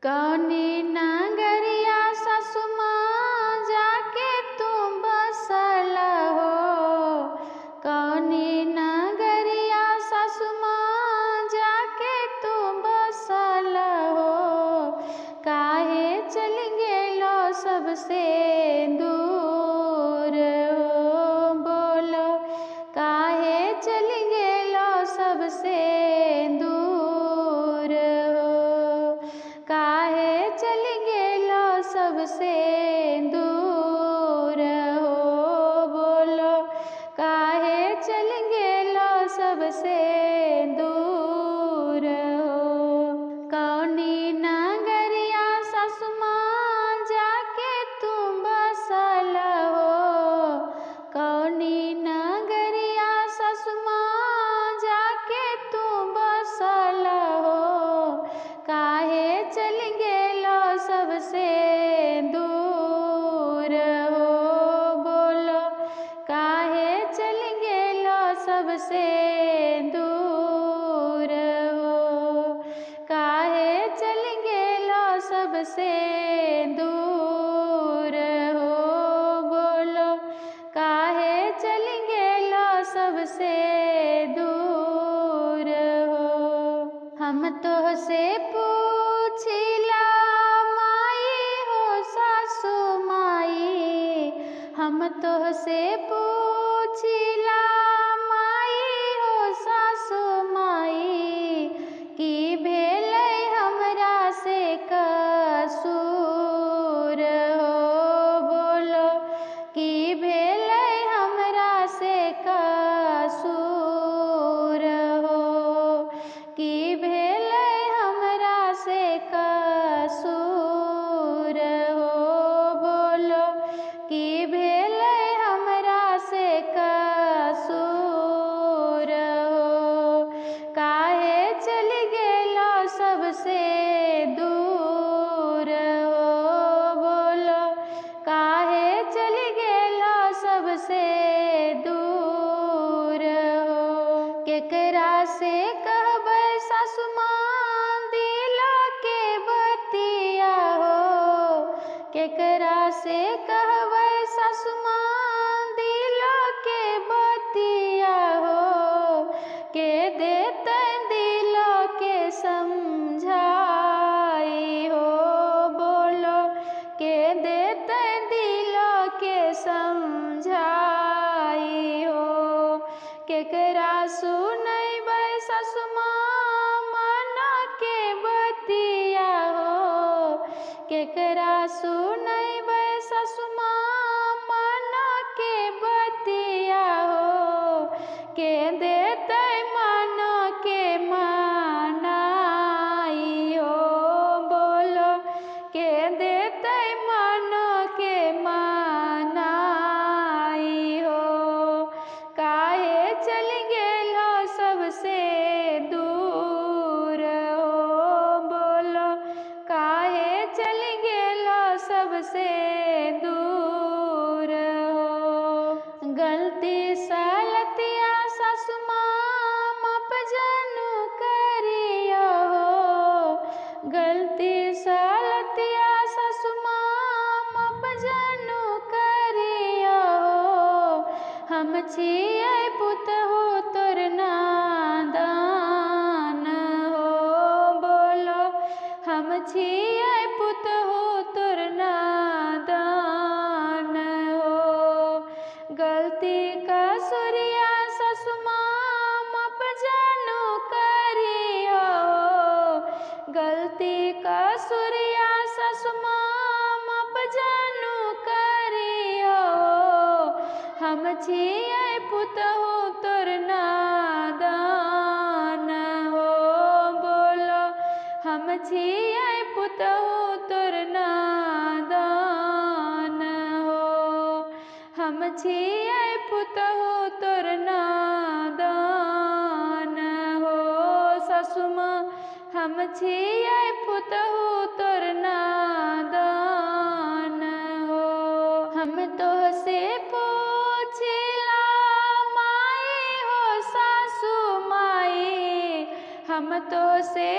कौनी नगरिया ससुमा जाके तुम बसल हो। कौनी नगरिया ससुमा जाके तुम बसल हो। काहे चल गेलो सबसे दूर हो। बोलो काहे चल गेलो सबसे दूर हो। काहे चल गेलो सबसे दूर हो। बोलो काहे चल गेलो सबसे दूर हो। कौनी नगरिया ससुमा जाके तुम बसल हो। कौनी नगरिया ससुमा जाके तुम बसल हो। काहे चल गेलो सबसे दूर हो। बोलो काहे चल गेलो सबसे दूर हो। काहे चल गेलो सबसे दूर हो। बोलो काहे चल गेलो सबसे दूर हो। हम तोहसे पूछिला माई हो सासु माई। हम तोहसे पूछिला माई हो सासु माई। की भेलै हमरा से कसूर हो। बोलो की भेलै हमरा से कसूर हो। की भेलै हमरा से कसूर हो। बोलो की भेलै हमरा से कसूर हो। काहे चल गेलो सबसे दूर हो। बोलो काहे चल गेलो सबसे दूर हो। केकरा से कहबै सासुमा दिल के बतिया हो। केकरा से कहबै सासुमा दिल के बतिया हो। के देतै दिल के समझाई हो। बोलो के देतै दिल के समझाई हो। केकरा सुनैबै ससुमा मन के बतिया हो। केकरा सुनैबै ससुमा मन के बतिया हो। के देतै मन के मनाई हो। बोलो के देतै मन के मनाई हो। काहे चल गेलो सबसे दूर हो। बोलो काहे चल गेलो सबसे दूर हो। गलती सलतिया ससुमा माप जानू करियो हो। गलती सलतिया ससुमा माप जानू करियो हो। हम छियै पुतहु तोर नादान हो। बोलो हम छियै पुतहु तोर नादान हो। गलती कसुरिया ससुमा माप जानू करियो हो। गलती कसुरिया ससुमा माप जानू करियो हो। हम छियै पुतहु तोर नादान हो। बोलो हम छियै पुतहु तोर नादान हो। हम छियै पुतहु तोर नादान हो। ससुमा हम छियै पुतहु तोर नादान हो। हम तोहसे पूछिला माई हो सासु माई। हम तोहसे